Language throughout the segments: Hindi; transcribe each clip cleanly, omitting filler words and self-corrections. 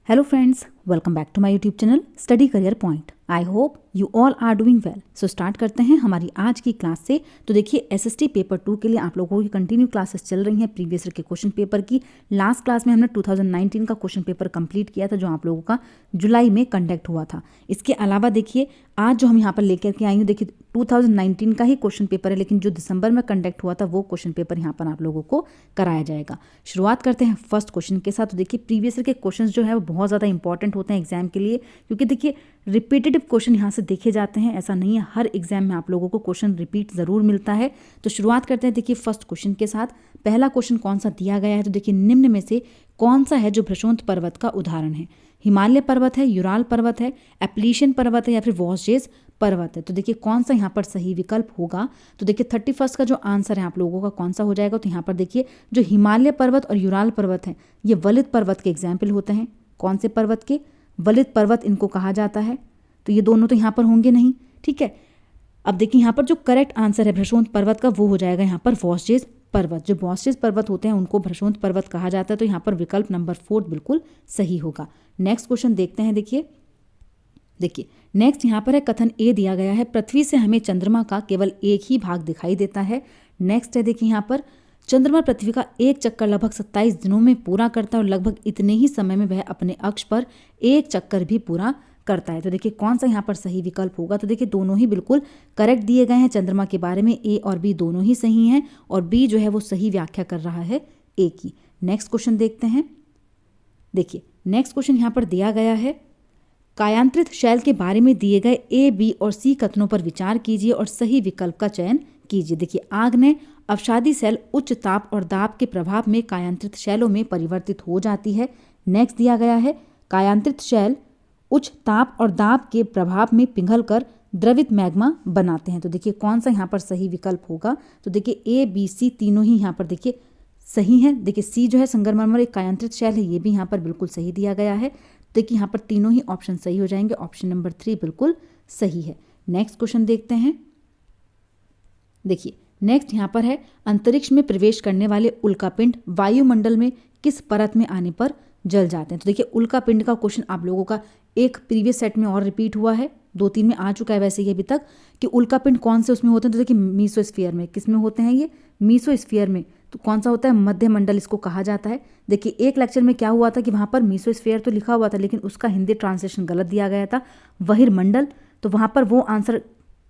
Hello friends, welcome back to my YouTube channel Study Career Point. I hope you all are doing well. So start करते हैं हमारी आज की क्लास से। तो देखिए SST पेपर 2 के लिए आप लोगों की कंटिन्यू क्लासेस चल रही हैं प्रीवियस ईयर के क्वेश्चन पेपर की। लास्ट क्लास में हमने 2019 का क्वेश्चन पेपर कंप्लीट किया था जो आप लोगों का जुलाई में कंडक्ट हुआ था। इसके अलावा देखिए आज जो हम यहाँ पर लेकर के आई हूँ, देखिए 2019 का ही क्वेश्चन पेपर है, लेकिन जो दिसंबर में कंडक्ट हुआ था वो क्वेश्चन पेपर यहाँ पर आप लोगों को कराया जाएगा। शुरुआत करते हैं फर्स्ट क्वेश्चन के साथ। तो देखिए प्रीवियस ईयर के क्वेश्चंस जो है वो बहुत ज़्यादा इंपॉर्टेंट होते हैं एग्जाम के लिए, क्योंकि देखिए रिपीटेटिव क्वेश्चन यहाँ से देखे जाते हैं। ऐसा नहीं है, हर एग्जाम में आप लोगों को क्वेश्चन रिपीट ज़रूर मिलता है। तो शुरुआत करते हैं देखिए फर्स्ट क्वेश्चन के साथ। पहला क्वेश्चन कौन सा दिया गया है, तो देखिए निम्न में से कौन सा है जो भ्रशोंत पर्वत का उदाहरण है। हिमालय पर्वत है, यूराल पर्वत है, एप्लीशियन पर्वत है या फिर वॉसजेस पर्वत है। तो देखिए कौन सा यहाँ पर सही विकल्प होगा। तो देखिए 31 का जो आंसर है आप लोगों का कौन सा हो जाएगा। तो यहाँ पर देखिए जो हिमालय पर्वत और यूराल पर्वत है ये वलित पर्वत के एग्जाम्पल होते हैं। कौन से पर्वत के? वलित पर्वत इनको कहा जाता है। तो ये दोनों तो यहाँ पर होंगे नहीं, ठीक है। अब देखिए यहाँ पर जो करेक्ट आंसर है भ्रशोंत पर्वत का वो हो जाएगा यहाँ पर वॉसजेस पर्वत। जो वॉसजेस पर्वत होते हैं उनको भ्रशोंत पर्वत कहा जाता है। तो यहाँ पर विकल्प नंबर 4 बिल्कुल सही होगा। नेक्स्ट क्वेश्चन देखते हैं। देखिए नेक्स्ट यहाँ पर है कथन ए दिया गया है, पृथ्वी से हमें चंद्रमा का केवल एक ही भाग दिखाई देता है। नेक्स्ट है देखिए यहाँ पर चंद्रमा पृथ्वी का एक चक्कर लगभग 27 दिनों में पूरा करता है और लगभग इतने ही समय में वह अपने अक्ष पर एक चक्कर भी पूरा करता है। तो देखिए कौन सा यहाँ पर सही विकल्प होगा। तो देखिए दोनों ही बिल्कुल करेक्ट दिए गए हैं। चंद्रमा के बारे में ए और बी दोनों ही सही हैं और बी जो है वो सही व्याख्या कर रहा है ए की। नेक्स्ट क्वेश्चन देखते हैं। देखिए नेक्स्ट क्वेश्चन यहाँ पर दिया गया है, कायांतरित शैल के बारे में दिए गए ए, बी और सी कथनों पर विचार कीजिए और सही विकल्प का चयन कीजिए। देखिए आग्नेय अवसादी शैल उच्च ताप और दाब के प्रभाव में कायांतरित शैलों में परिवर्तित हो जाती है। नेक्स्ट दिया गया है कायांतरित शैल उच्च ताप और दाब के प्रभाव में पिघलकर द्रवित मैग्मा बनाते हैं। तो देखिए कौन सा यहाँ पर सही विकल्प होगा। तो देखिए ए, बी, सी तीनों ही यहाँ पर देखिए सही है। देखिए सी जो है संगमरमर एक कायांतरित शैल है, ये भी यहाँ पर बिल्कुल सही दिया गया है। देखिए यहाँ पर तीनों ही ऑप्शन सही हो जाएंगे। ऑप्शन नंबर 3 बिल्कुल सही है। नेक्स्ट क्वेश्चन देखते हैं। देखिए नेक्स्ट यहाँ पर है अंतरिक्ष में प्रवेश करने वाले उल्कापिंड वायुमंडल में किस परत में आने पर जल जाते हैं। तो देखिए उल्कापिंड का क्वेश्चन आप लोगों का एक प्रीवियस सेट में और रिपीट हुआ है, 2-3 में आ चुका है वैसे ये अभी तक, कि उल्कापिंड कौन से उसमें होते हैं। तो देखिए मीसोस्फीयर में, किस में होते हैं ये? मीसोस्फीयर में। तो कौन सा होता है? मध्य मंडल इसको कहा जाता है। देखिए एक लेक्चर में क्या हुआ था कि वहाँ पर मीसोस्फीयर तो लिखा हुआ था लेकिन उसका हिंदी ट्रांसलेशन गलत दिया गया था, बहिर्मंडल। तो वहाँ पर वो आंसर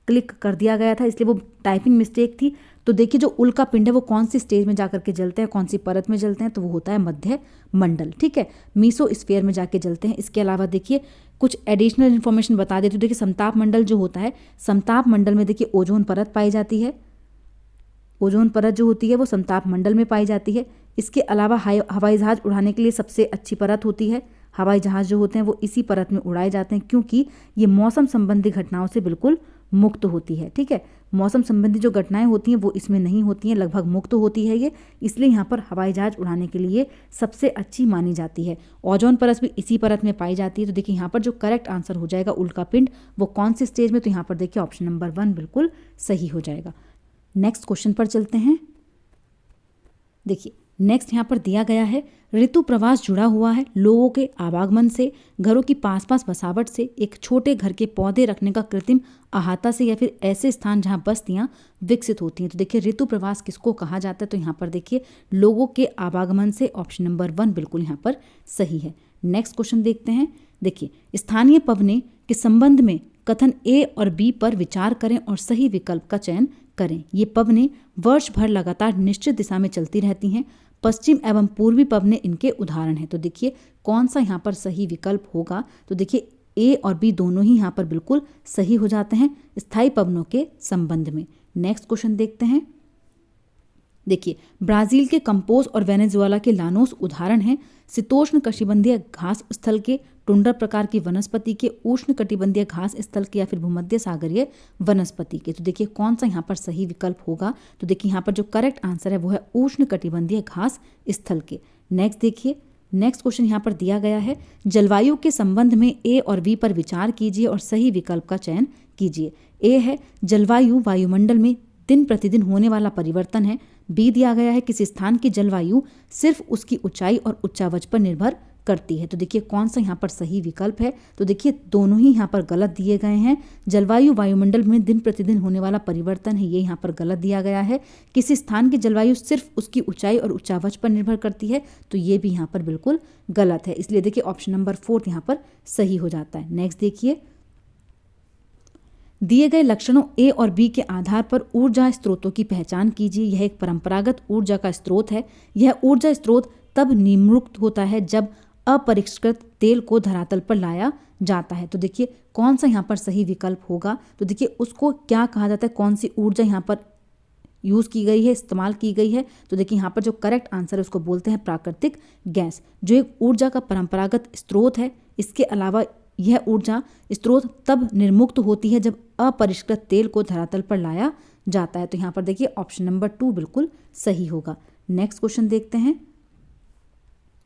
क्लिक कर दिया गया था, इसलिए वो टाइपिंग मिस्टेक थी। तो देखिए जो उल्का पिंड है वो कौन सी स्टेज में जाकर के जलते हैं, कौन सी परत में जलते हैं, तो वो होता है मध्य मंडल, ठीक है, मीसोस्फीयर में जाके जलते हैं। इसके अलावा देखिए कुछ एडिशनल इन्फॉर्मेशन बता देती हूँ। देखिए समताप मंडल जो होता है, समताप मंडल में देखिए ओजोन परत पाई जाती है। ओजोन परत जो होती है वो समताप मंडल में पाई जाती है। इसके अलावा हवाई जहाज उड़ाने के लिए सबसे अच्छी परत होती है। हवाई जहाज जो होते हैं वो इसी परत में उड़ाए जाते हैं, क्योंकि ये मौसम संबंधी घटनाओं से बिल्कुल मुक्त होती है, ठीक है। मौसम संबंधी जो घटनाएं होती हैं वो इसमें नहीं होती हैं, लगभग मुक्त होती है ये, इसलिए यहाँ पर हवाई जहाज उड़ाने के लिए सबसे अच्छी मानी जाती है। ओजोन परत भी इसी परत में पाई जाती है। तो देखिए यहाँ पर जो करेक्ट आंसर हो जाएगा उल्कापिंड वो कौन सी स्टेज में, तो यहाँ पर देखिए ऑप्शन नंबर 1 बिल्कुल सही हो जाएगा। नेक्स्ट क्वेश्चन पर चलते हैं। देखिए नेक्स्ट यहाँ पर दिया गया है ऋतु प्रवास जुड़ा हुआ है लोगों के आवागमन से, घरों की पास पास बसावट से, एक छोटे घर के पौधे रखने का कृत्रिम अहाता से या फिर ऐसे स्थान जहाँ बस्तियाँ विकसित होती हैं। तो देखिए ऋतु प्रवास किसको कहा जाता है, तो यहाँ पर देखिए लोगों के आवागमन से ऑप्शन नंबर 1 बिल्कुल यहाँ पर सही है। नेक्स्ट क्वेश्चन देखते हैं। देखिए स्थानीय पवने के संबंध में कथन ए और बी पर विचार करें और सही विकल्प का चयन करें। ये पवनें वर्ष भर लगातार निश्चित दिशा में चलती रहती हैं। पश्चिम एवं पूर्वी पवनें इनके उदाहरण हैं। तो देखिए कौन सा यहाँ पर सही विकल्प होगा। तो देखिए ए और बी दोनों ही यहाँ पर बिल्कुल सही हो जाते हैं स्थायी पवनों के संबंध में। नेक्स्ट क्वेश्चन देखते हैं। देखिए ब्राजील के कंपोज और वेनेजुएला के लानोस उदाहरण हैं शीतोष्ण कटिबंधीय घास स्थल के, टुंड्रा प्रकार की वनस्पति के, उष्ण कटिबंधीय घास स्थल के या फिर भूमध्य सागरीय वनस्पति के। तो देखिए कौन सा यहाँ पर सही विकल्प होगा। तो देखिए यहाँ पर जो करेक्ट आंसर है वो है उष्ण कटिबंधीय घास स्थल के। नेक्स्ट देखिए नेक्स्ट क्वेश्चन यहाँ पर दिया गया है जलवायु के संबंध में ए और बी पर विचार कीजिए और सही विकल्प का चयन कीजिए। ए है जलवायु वायुमंडल में दिन प्रतिदिन होने वाला परिवर्तन है। बी दिया गया है किसी स्थान की जलवायु सिर्फ उसकी ऊंचाई और उच्चावच पर निर्भर करती है। तो देखिए कौन सा यहाँ पर सही विकल्प है, तो देखिए दोनों ही यहाँ पर गलत दिए गए हैं। जलवायु वायुमंडल में दिन प्रतिदिन होने वाला परिवर्तन है, ये यहाँ पर गलत दिया गया है। किसी स्थान की जलवायु सिर्फ उसकी ऊंचाई और उच्चावच पर निर्भर करती है, तो ये भी यहाँ पर बिल्कुल गलत है। इसलिए देखिए ऑप्शन नंबर 4 यहाँ पर सही हो जाता है। नेक्स्ट देखिए, दिए गए लक्षणों ए और बी के आधार पर ऊर्जा स्रोतों की पहचान कीजिए। यह एक परंपरागत ऊर्जा का स्रोत है। यह ऊर्जा स्रोत तब निम्नलिखित होता है जब अपरिष्कृत तेल को धरातल पर लाया जाता है। तो देखिए कौन सा यहाँ पर सही विकल्प होगा, तो देखिए उसको क्या कहा जाता है, कौन सी ऊर्जा यहाँ पर यूज़ की गई है, इस्तेमाल की गई है। तो देखिए यहाँ पर जो करेक्ट आंसर है उसको बोलते हैं प्राकृतिक गैस, जो एक ऊर्जा का परंपरागत स्रोत है। इसके अलावा यह ऊर्जा स्रोत तब निर्मुक्त होती है जब अपरिष्कृत तेल को धरातल पर लाया जाता है। तो यहाँ पर देखिए ऑप्शन नंबर 2 बिल्कुल सही होगा। नेक्स्ट क्वेश्चन देखते हैं।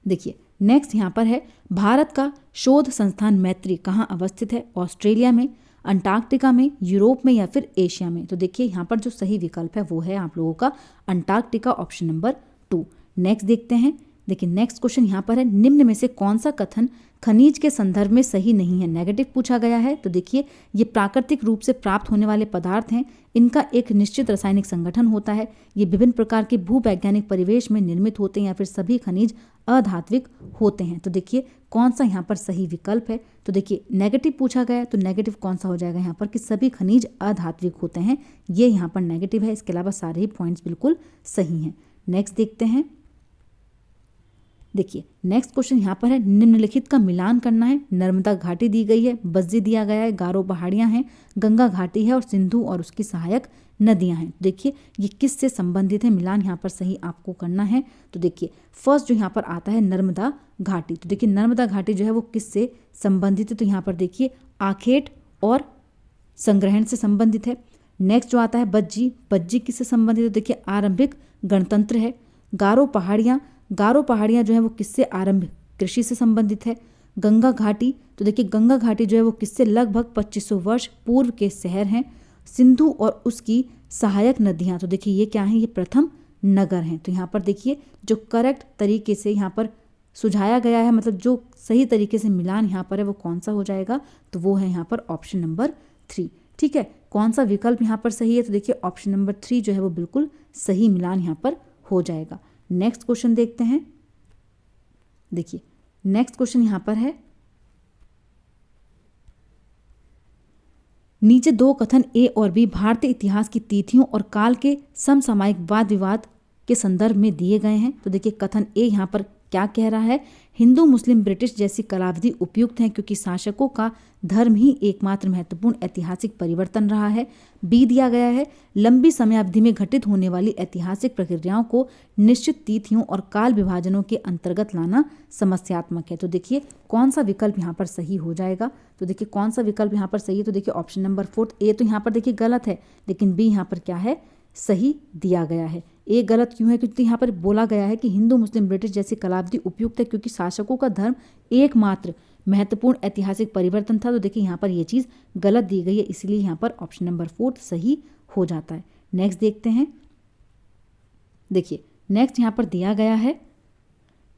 देखिए नेक्स्ट यहाँ पर है, भारत का शोध संस्थान मैत्री कहाँ अवस्थित है? ऑस्ट्रेलिया में, अंटार्कटिका में, यूरोप में या फिर एशिया में? तो देखिए यहाँ पर जो सही विकल्प है वो है आप लोगों का अंटार्कटिका, ऑप्शन नंबर 2। नेक्स्ट देखते हैं। देखिए नेक्स्ट क्वेश्चन यहाँ पर है, निम्न में से कौन सा कथन खनिज के संदर्भ में सही नहीं है? नेगेटिव पूछा गया है। तो देखिए ये प्राकृतिक रूप से प्राप्त होने वाले पदार्थ हैं, इनका एक निश्चित रासायनिक संगठन होता है, ये विभिन्न प्रकार के भूवैज्ञानिक परिवेश में निर्मित होते हैं या फिर सभी खनिज अधात्विक होते हैं। तो देखिए कौन सा यहाँ पर सही विकल्प है? तो देखिए नेगेटिव पूछा गया है, तो नेगेटिव कौन सा हो जाएगा यहाँ पर कि सभी खनिज अधात्विक होते हैं, ये यहाँ पर नेगेटिव है। इसके अलावा सारे ही पॉइंट्स बिल्कुल सही हैं। नेक्स्ट देखते हैं। देखिए नेक्स्ट क्वेश्चन यहाँ पर है, निम्नलिखित का मिलान करना है। नर्मदा घाटी दी गई है, बज्जी दिया गया है, गारो पहाड़ियाँ हैं, गंगा घाटी है और सिंधु और उसकी सहायक नदियाँ हैं। देखिए ये किस से संबंधित है, मिलान यहाँ पर सही आपको करना है। तो देखिए फर्स्ट जो यहाँ पर आता है नर्मदा घाटी, तो देखिए नर्मदा घाटी जो है वो किस से संबंधित है? तो यहाँ पर देखिए आखेट और संग्रहण से संबंधित है। नेक्स्ट जो आता है बज्जी, बज्जी किससे संबंधित है? तो देखिए आरंभिक गणतंत्र है। गारो पहाड़ियाँ जो है वो किससे आरंभिक कृषि से संबंधित है। गंगा घाटी, तो देखिए गंगा घाटी जो है वो किससे लगभग 2500 वर्ष पूर्व के शहर हैं। सिंधु और उसकी सहायक नदियाँ, तो देखिए ये क्या हैं? ये प्रथम नगर हैं। तो यहाँ पर देखिए जो करेक्ट तरीके से यहाँ पर सुझाया गया है, मतलब जो सही तरीके से मिलान यहाँ पर है वो कौन सा हो जाएगा? तो वो है यहाँ पर ऑप्शन नंबर 3। ठीक है, कौन सा विकल्प यहाँ पर सही है? तो देखिए ऑप्शन नंबर 3 जो है वो बिल्कुल सही मिलान यहाँ पर हो जाएगा। नेक्स्ट क्वेश्चन देखते हैं। देखिए नेक्स्ट क्वेश्चन यहाँ पर है, नीचे दो कथन ए और बी भारतीय इतिहास की तिथियों और काल के समसामयिक वाद विवाद के संदर्भ में दिए गए हैं। तो देखिए कथन ए यहाँ पर क्या कह रहा है? हिंदू मुस्लिम ब्रिटिश जैसी कालावधि उपयुक्त हैं क्योंकि शासकों का धर्म ही एकमात्र महत्वपूर्ण ऐतिहासिक परिवर्तन रहा है। बी दिया गया है, लंबी समयावधि में घटित होने वाली ऐतिहासिक प्रक्रियाओं को निश्चित तिथियों और काल विभाजनों के अंतर्गत लाना समस्यात्मक है। तो देखिए कौन सा विकल्प यहाँ पर सही हो जाएगा? तो देखिए कौन सा विकल्प यहाँ पर सही है? तो देखिए ऑप्शन नंबर 4। ए तो यहाँ पर देखिए गलत है, लेकिन बी यहाँ पर क्या है? सही दिया गया है। ए गलत क्यों है? क्योंकि यहाँ पर बोला गया है कि हिंदू मुस्लिम ब्रिटिश जैसी कालावधि उपयुक्त है क्योंकि शासकों का धर्म एकमात्र महत्वपूर्ण ऐतिहासिक परिवर्तन था। तो देखिए यहाँ पर ये चीज़ गलत दी गई है, इसलिए यहाँ पर ऑप्शन नंबर 4 सही हो जाता है। नेक्स्ट देखते हैं। देखिए नेक्स्ट यहाँ पर दिया गया है,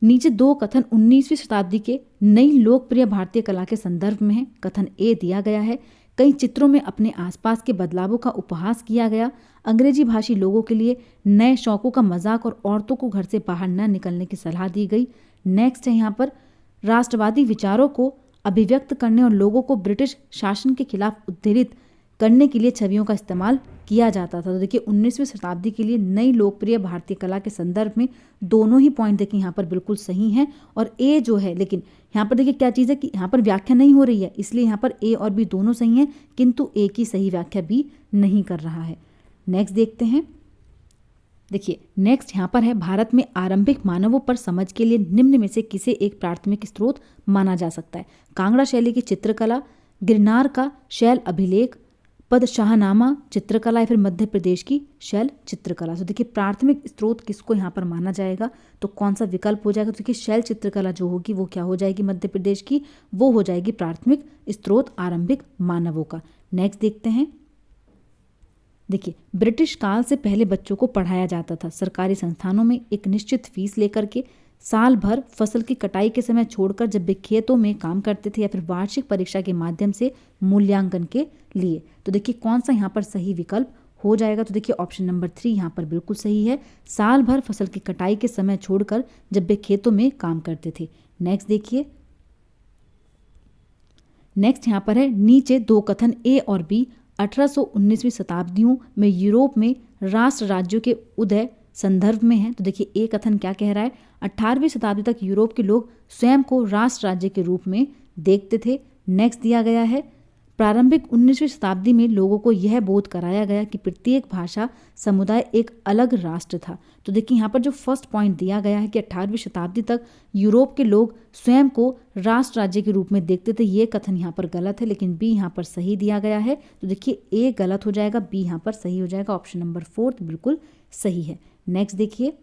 नीचे दो कथन 19वीं शताब्दी के नई लोकप्रिय भारतीय कला के संदर्भ में है। कथन ए दिया गया है, कई चित्रों में अपने आसपास के बदलावों का उपहास किया गया। अंग्रेजी भाषी लोगों के लिए नए शौकों का मजाक और औरतों को घर से बाहर न निकलने की सलाह दी गई। नेक्स्ट है यहाँ पर, राष्ट्रवादी विचारों को अभिव्यक्त करने और लोगों को ब्रिटिश शासन के खिलाफ उत्तेजित करने के लिए छवियों का इस्तेमाल किया जाता था। तो देखिए 19वीं शताब्दी के लिए नई लोकप्रिय भारतीय कला के संदर्भ में दोनों ही पॉइंट देखिए यहाँ पर बिल्कुल सही हैं। और ए जो है, लेकिन यहाँ पर देखिए क्या चीज़ है कि यहाँ पर व्याख्या नहीं हो रही है, इसलिए यहाँ पर ए और बी दोनों सही हैं, किंतु ए की सही व्याख्या बी नहीं कर रहा है। नेक्स्ट देखते हैं। देखिए नेक्स्ट यहाँ पर है, भारत में आरंभिक मानवों पर समझ के लिए निम्न में से किसे एक प्राथमिक स्रोत माना जा सकता है? कांगड़ा शैली की चित्रकला, गिरनार का शैल अभिलेख, पद शाहनामा चित्रकला या फिर मध्य प्रदेश की शैल चित्रकला। तो देखिए प्राथमिक स्रोत किसको यहाँ पर माना जाएगा? तो कौन सा विकल्प हो जाएगा? तो देखिए शैल चित्रकला जो होगी वो क्या हो जाएगी मध्य प्रदेश की? वो हो जाएगी प्राथमिक स्रोत आरंभिक मानवों का। नेक्स्ट देखते हैं। देखिए ब्रिटिश काल से पहले बच्चों को पढ़ाया जाता था सरकारी संस्थानों में एक निश्चित फीस लेकर के, साल भर फसल की कटाई के समय छोड़कर जब वे खेतों में काम करते थे, या फिर वार्षिक परीक्षा के माध्यम से मूल्यांकन के लिए। तो देखिए कौन सा यहाँ पर सही विकल्प हो जाएगा। तो देखिए ऑप्शन नंबर 3 यहाँ पर बिल्कुल सही है, साल भर फसल की कटाई के समय छोड़कर जब वे खेतों में काम करते थे। नेक्स्ट देखिए, नेक्स्ट यहाँ पर है नीचे दो कथन ए और बी 1819वीं शताब्दियों में यूरोप में राष्ट्र राज्यों के उदय संदर्भ में है। तो देखिए ए कथन क्या कह रहा है, 18वीं शताब्दी तक यूरोप के लोग स्वयं को राष्ट्र राज्य के रूप में देखते थे। नेक्स्ट दिया गया है, प्रारंभिक 19वीं शताब्दी में लोगों को यह बोध कराया गया कि प्रत्येक भाषा समुदाय एक अलग राष्ट्र था। तो देखिए यहाँ पर जो फर्स्ट पॉइंट दिया गया है कि 18वीं शताब्दी तक यूरोप के लोग स्वयं को राष्ट्र राज्य के रूप में देखते थे, ये कथन यहाँ पर गलत है, लेकिन बी यहाँ पर सही दिया गया है। तो देखिए ए गलत हो जाएगा, बी यहाँ पर सही हो जाएगा। ऑप्शन नंबर 4 बिल्कुल सही है। नेक्स्ट देखिए,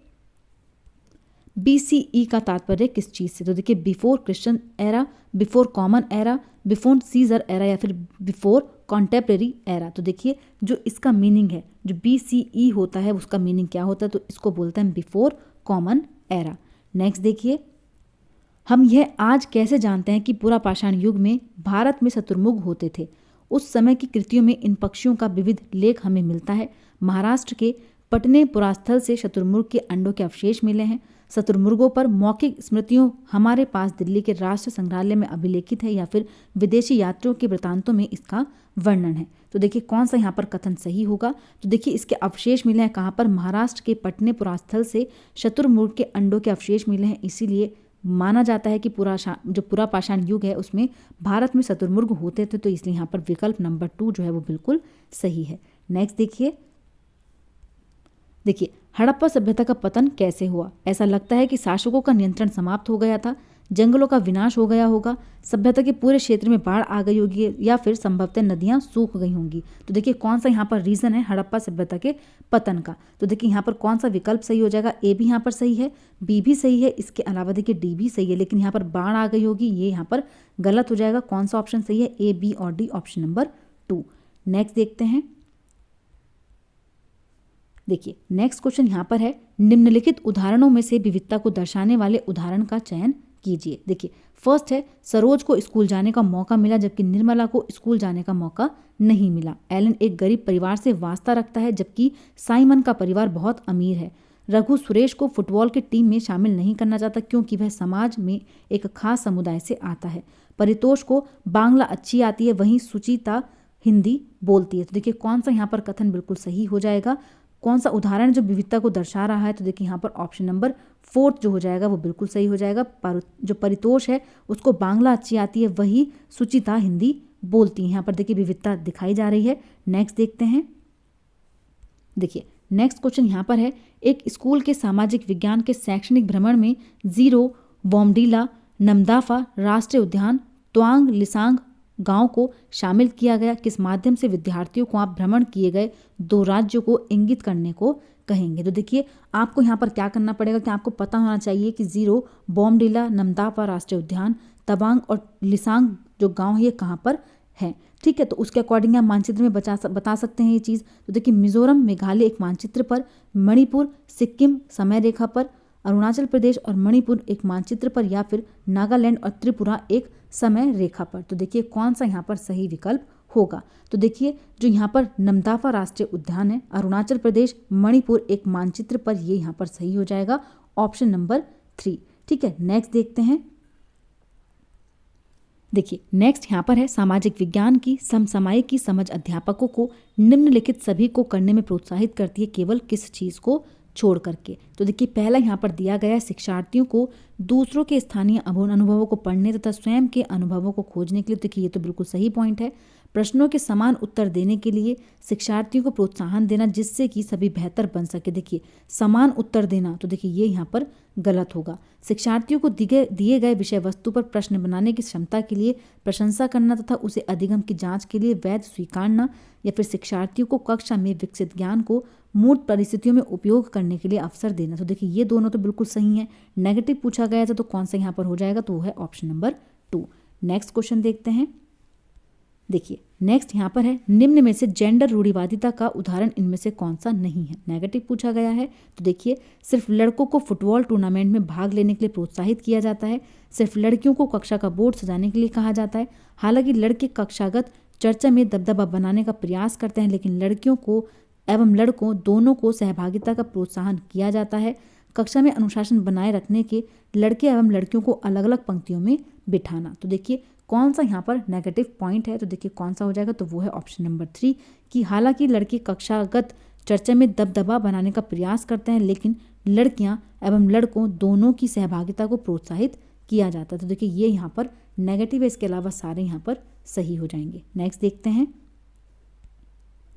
BCE का तात्पर्य किस चीज़ से। तो देखिए before Christian era, before common era, before Caesar era, या फिर बिफोर कॉन्टेम्परेरी एरा। तो देखिए जो इसका मीनिंग है, जो BCE होता है उसका मीनिंग क्या होता है, तो इसको बोलते हैं बिफोर कॉमन एरा। नेक्स्ट देखिए, हम यह आज कैसे जानते हैं कि पुरा पाषाण युग में भारत में शतुर्मुख होते थे। उस समय की कृतियों में इन पक्षियों का विविध लेख हमें मिलता है। महाराष्ट्र के पटने पुरास्थल से शतुर्मुर्ग के अंडों के अवशेष मिले हैं। शतुर्मुर्गों पर मौखिक स्मृतियों हमारे पास दिल्ली के राष्ट्रीय संग्रहालय में अभिलेखित है, या फिर विदेशी यात्रियों के वृतांतों में इसका वर्णन है। तो देखिए कौन सा यहाँ पर कथन सही होगा। तो देखिए इसके अवशेष मिले हैं कहाँ पर, महाराष्ट्र के पटने पुरास्थल से शतुर्मुर्ग के अंडों के अवशेष मिले हैं, इसीलिए माना जाता है कि पुरा पाषाण युग है उसमें भारत में शतुर्मुर्ग होते थे। तो इसलिए यहाँ पर विकल्प नंबर 2 जो है वो बिल्कुल सही है। नेक्स्ट देखिए हड़प्पा सभ्यता का पतन कैसे हुआ। ऐसा लगता है कि शासकों का नियंत्रण समाप्त हो गया था, जंगलों का विनाश हो गया होगा, सभ्यता के पूरे क्षेत्र में बाढ़ आ गई होगी, या फिर संभवतः नदियां सूख गई होंगी। तो देखिए कौन सा यहाँ पर रीजन है हड़प्पा सभ्यता के पतन का। तो देखिए यहाँ पर कौन सा विकल्प सही हो जाएगा, ए भी यहाँ पर सही है, बी भी सही है, इसके अलावा देखिए डी भी सही है, लेकिन यहाँ पर बाढ़ आ गई होगी, ये यहाँ पर गलत हो जाएगा। कौन सा ऑप्शन सही है, ए, बी और डी, ऑप्शन नंबर 2। नेक्स्ट देखते हैं, देखिए नेक्स्ट क्वेश्चन यहाँ पर है, निम्नलिखित उदाहरणों में से विविधता को दर्शाने वाले उदाहरण का चयन कीजिए। देखिए फर्स्ट है, सरोज को स्कूल जाने का मौका मिला जबकि निर्मला को स्कूल जाने का मौका नहीं मिला। एलन एक गरीब परिवार से वास्ता रखता है जबकि साइमन का परिवार बहुत अमीर है। रघु सुरेश को फुटबॉल की टीम में शामिल नहीं करना चाहता क्योंकि वह समाज में एक खास समुदाय से आता है। परितोष को बांग्ला अच्छी आती है, वहीं सुचिता हिंदी बोलती है। तो देखिए कौन सा यहाँ पर कथन बिल्कुल सही हो जाएगा, कौन सा उदाहरण जो विविधता को दर्शा रहा है। तो देखिए यहाँ पर ऑप्शन नंबर 4 जो हो जाएगा वो बिल्कुल सही हो जाएगा। जो परितोष है उसको बांग्ला अच्छी आती है, वही सुचिता हिंदी बोलती है। यहाँ पर देखिए विविधता दिखाई जा रही है। नेक्स्ट देखते हैं, देखिए नेक्स्ट क्वेश्चन यहाँ पर है, एक स्कूल के सामाजिक विज्ञान के शैक्षणिक भ्रमण में जीरो, बोमडीला, नमदाफा राष्ट्रीय उद्यान, त्वांग लिसांग गांव को शामिल किया गया। किस माध्यम से विद्यार्थियों को आप भ्रमण किए गए 2 राज्यों को इंगित करने को कहेंगे। तो देखिए आपको यहाँ पर क्या करना पड़ेगा कि आपको पता होना चाहिए कि जीरो, बोमडीला, नमदाफा राष्ट्रीय उद्यान, तवांग और लिसांग जो गांव है ये कहाँ पर है। ठीक है, तो उसके अकॉर्डिंग आप मानचित्र में बता सकते हैं ये चीज़। तो देखिए मिजोरम मेघालय एक मानचित्र पर, मणिपुर सिक्किम समय रेखा पर, अरुणाचल प्रदेश और मणिपुर एक मानचित्र पर, या फिर नागालैंड और त्रिपुरा एक समय रेखा पर। तो देखिए कौन सा यहाँ पर सही विकल्प होगा। तो देखिए जो यहाँ पर नमदाफा राष्ट्रीय उद्यान है, अरुणाचल प्रदेश, मणिपुर एक मानचित्र पर, ये यहाँ पर सही हो जाएगा। Option number 3। ठीक है, नेक्स्ट देखते हैं, देखिए नेक्स्ट यहाँ पर है, सामाजिक विज्ञान की समसामयिक की समझ अध्यापकों को निम्नलिखित सभी को करने में प्रोत्साहित करती है, केवल किस चीज़ को छोड़ करके। तो देखिए पहला यहाँ पर दिया गया है, शिक्षार्थियों को दूसरों के स्थानीय अनुभवों को पढ़ने तथा स्वयं के अनुभवों को खोजने के लिए। देखिए ये तो बिल्कुल सही पॉइंट है। प्रश्नों के समान उत्तर देने के लिए शिक्षार्थियों को प्रोत्साहन देना जिससे कि सभी बेहतर बन सके। देखिए समान उत्तर देना, तो देखिए ये यहाँ पर गलत होगा। शिक्षार्थियों को दिए गए विषय वस्तु पर प्रश्न बनाने की क्षमता के लिए प्रशंसा करना तथा उसे अधिगम की जांच के लिए वैध स्वीकारना, या फिर शिक्षार्थियों को कक्षा में विकसित ज्ञान को मूर्त परिस्थितियों में उपयोग करने के लिए अवसर देना। तो देखिए ये दोनों तो बिल्कुल सही है। नेगेटिव पूछा गया था तो कौन सा यहाँ पर हो जाएगा, तो वो है ऑप्शन नंबर 2। नेक्स्ट क्वेश्चन देखते हैं, देखिए नेक्स्ट यहाँ पर है, निम्न में से जेंडर रूढ़िवादिता का उदाहरण इनमें से कौन सा नहीं है। नेगेटिव पूछा गया है। तो देखिए सिर्फ लड़कों को फुटबॉल टूर्नामेंट में भाग लेने के लिए प्रोत्साहित किया जाता है, सिर्फ लड़कियों को कक्षा का बोर्ड सजाने के लिए कहा जाता है। हालांकि लड़के कक्षागत चर्चा में दबदबा बनाने का प्रयास करते हैं, लेकिन लड़कियों को एवं लड़कों दोनों को सहभागिता का प्रोत्साहन किया जाता है। कक्षा में अनुशासन बनाए रखने के लड़के एवं लड़कियों को अलग अलग पंक्तियों में बिठाना। तो देखिए कौन सा यहाँ पर नेगेटिव पॉइंट है, तो देखिए कौन सा हो जाएगा, तो वो है ऑप्शन नंबर 3 कि हालांकि लड़के कक्षागत चर्चा में दबदबा बनाने का प्रयास करते हैं, लेकिन लड़कियां एवं लड़कों दोनों की सहभागिता को प्रोत्साहित किया जाता है। तो देखिए ये यहाँ पर नेगेटिव है, इसके अलावा सारे यहाँ पर सही हो जाएंगे। नेक्स्ट देखते हैं।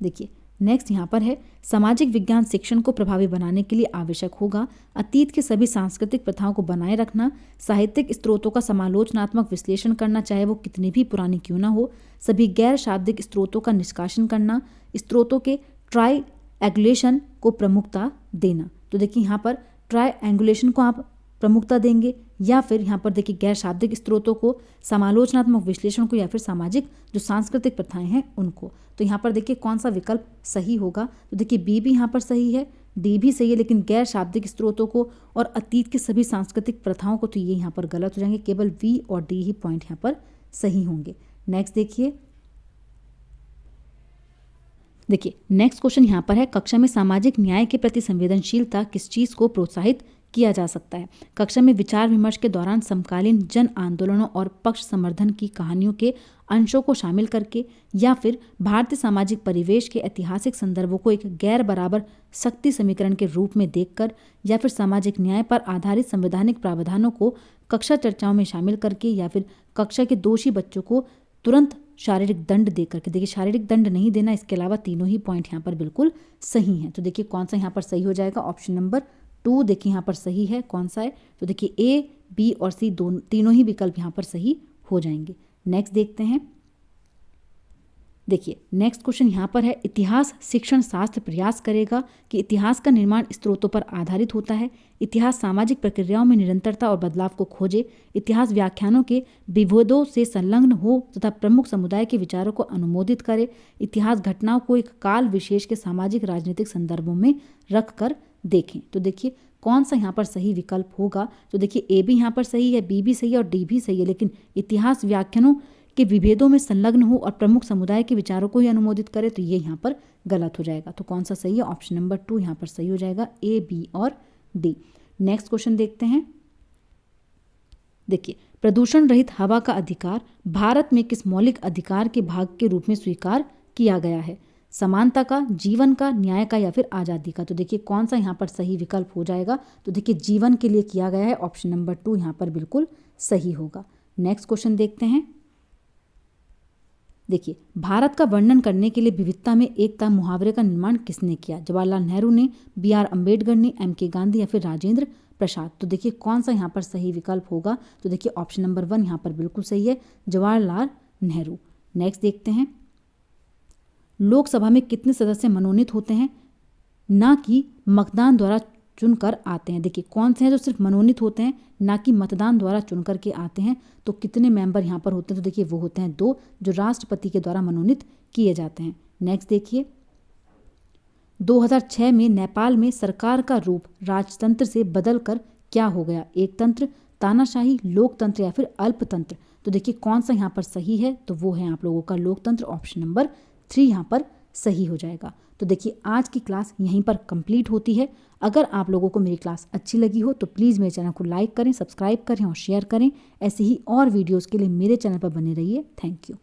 देखिए नेक्स्ट यहाँ पर है, सामाजिक विज्ञान शिक्षण को प्रभावी बनाने के लिए आवश्यक होगा अतीत के सभी सांस्कृतिक प्रथाओं को बनाए रखना, साहित्यिक स्रोतों का समालोचनात्मक विश्लेषण करना, चाहे वो कितनी भी पुरानी क्यों ना हो, सभी गैर शाब्दिक स्रोतों का निष्कासन करना, स्रोतों के ट्राईएंगुलेशन को प्रमुखता देना। तो देखिए यहाँ पर ट्राईएंगुलेशन को आप प्रमुखता देंगे या फिर यहाँ पर देखिए गैर शाब्दिक स्रोतों को, समालोचनात्मक विश्लेषण को, या फिर सामाजिक जो सांस्कृतिक प्रथाएं हैं उनको। तो यहाँ पर देखिए कौन सा विकल्प सही होगा, तो देखिए बी भी यहाँ पर सही है, डी भी सही है, लेकिन गैर शाब्दिक स्रोतों को और अतीत के सभी सांस्कृतिक प्रथाओं को तो ये यहाँ पर गलत हो जाएंगे। केवल वी और डी ही पॉइंट यहाँ पर सही होंगे। नेक्स्ट देखिए नेक्स्ट क्वेश्चन यहाँ पर है, कक्षा में सामाजिक न्याय के प्रति संवेदनशीलता किस चीज़ को प्रोत्साहित किया जा सकता है। कक्षा में विचार विमर्श के दौरान समकालीन जन आंदोलनों और पक्ष समर्थन की कहानियों के अंशों को शामिल करके, या फिर भारतीय सामाजिक परिवेश के ऐतिहासिक संदर्भों को एक गैर बराबर शक्ति समीकरण के रूप में देखकर, या फिर सामाजिक न्याय पर आधारित संवैधानिक प्रावधानों को कक्षा चर्चाओं में शामिल करके, या फिर कक्षा के दोषी बच्चों को तुरंत शारीरिक दंड दे करके। देखिए शारीरिक दंड नहीं देना, इसके अलावा तीनों ही पॉइंट यहाँ पर बिल्कुल सही हैं। तो देखिए कौन सा यहाँ पर सही हो जाएगा, ऑप्शन नंबर 2 देखिए यहाँ पर सही है। कौन सा है, तो देखिए ए, बी और सी तीनों ही विकल्प यहाँ पर सही हो जाएंगे। नेक्स्ट देखते हैं। देखिए नेक्स्ट क्वेश्चन यहाँ पर है, इतिहास शिक्षण शास्त्र प्रयास करेगा कि इतिहास का निर्माण स्रोतों पर आधारित होता है, इतिहास सामाजिक प्रक्रियाओं में निरंतरता और बदलाव को खोजे, इतिहास व्याख्यानों के विभेदों से संलग्न हो तथा प्रमुख समुदाय के विचारों को अनुमोदित करे, इतिहास घटनाओं को एक काल विशेष के सामाजिक राजनीतिक संदर्भों में रख कर देखें। तो देखिए कौन सा यहाँ पर सही विकल्प होगा, तो देखिए ए भी यहाँ पर सही है, बी भी सही है और डी भी सही है, लेकिन इतिहास व्याख्यानों के विभेदों में संलग्न हो और प्रमुख समुदाय के विचारों को ही अनुमोदित करे, तो ये यहाँ पर गलत हो जाएगा। तो कौन सा सही है, ऑप्शन नंबर 2 यहाँ पर सही हो जाएगा, ए, बी और डी। नेक्स्ट क्वेश्चन देखते हैं। देखिए प्रदूषण रहित हवा का अधिकार भारत में किस मौलिक अधिकार के भाग के रूप में स्वीकार किया गया है, समानता का, जीवन का, न्याय का, या फिर आज़ादी का। तो देखिए कौन सा यहाँ पर सही विकल्प हो जाएगा, तो देखिए जीवन के लिए किया गया है, ऑप्शन नंबर 2 यहाँ पर बिल्कुल सही होगा। नेक्स्ट क्वेश्चन देखते हैं। देखिए भारत का वर्णन करने के लिए विविधता में एकता मुहावरे का निर्माण किसने किया, जवाहरलाल नेहरू ने, बी.आर. अम्बेडकर ने, एम.के. गांधी, या फिर राजेंद्र प्रसाद। तो देखिए कौन सा यहाँ पर सही विकल्प होगा, तो देखिए ऑप्शन नंबर 1 यहाँ पर बिल्कुल सही है, जवाहरलाल नेहरू। नेक्स्ट देखते हैं। लोकसभा में कितने सदस्य मनोनीत होते हैं, ना कि मतदान द्वारा चुनकर आते हैं। देखिए कौन से हैं जो सिर्फ मनोनीत होते हैं, ना कि मतदान द्वारा चुन करके आते हैं, तो कितने मेंबर यहाँ पर होते हैं, तो देखिए वो होते हैं 2, जो राष्ट्रपति के द्वारा मनोनीत किए जाते हैं। नेक्स्ट देखिए 2006 में नेपाल में सरकार का रूप राजतंत्र से बदलकर क्या हो गया, एकतंत्र, तानाशाही, लोकतंत्र, या फिर अल्पतंत्र। तो देखिए कौन सा यहाँ पर सही है, तो वो है आप लोगों का लोकतंत्र, ऑप्शन नंबर 3 यहाँ पर सही हो जाएगा। तो देखिए आज की क्लास यहीं पर कंप्लीट होती है। अगर आप लोगों को मेरी क्लास अच्छी लगी हो तो प्लीज़ मेरे चैनल को लाइक करें, सब्सक्राइब करें और शेयर करें। ऐसे ही और वीडियोस के लिए मेरे चैनल पर बने रहिए। Thank you.